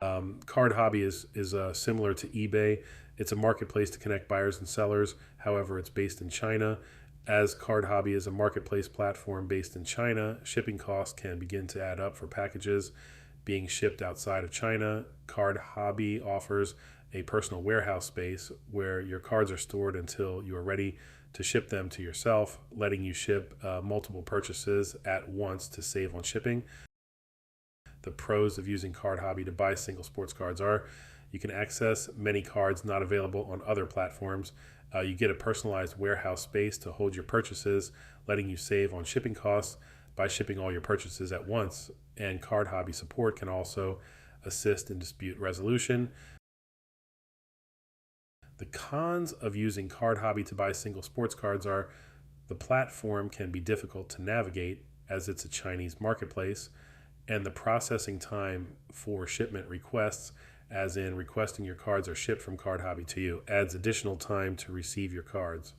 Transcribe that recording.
CardHobby is similar to eBay. It's a marketplace to connect buyers and sellers. However, it's based in China. As CardHobby is a marketplace platform based in China, shipping costs can begin to add up for packages being shipped outside of China. CardHobby offers a personal warehouse space where your cards are stored until you are ready to ship them to yourself, letting you ship multiple purchases at once to save on shipping. The pros of using CardHobby to buy single sports cards are you can access many cards not available on other platforms. You get a personalized warehouse space to hold your purchases, letting you save on shipping costs by shipping all your purchases at once. And CardHobby support can also assist in dispute resolution. The cons of using CardHobby to buy single sports cards are the platform can be difficult to navigate as it's a Chinese marketplace, and the processing time for shipment requests, as in requesting your cards are shipped from CardHobby to you, adds additional time to receive your cards.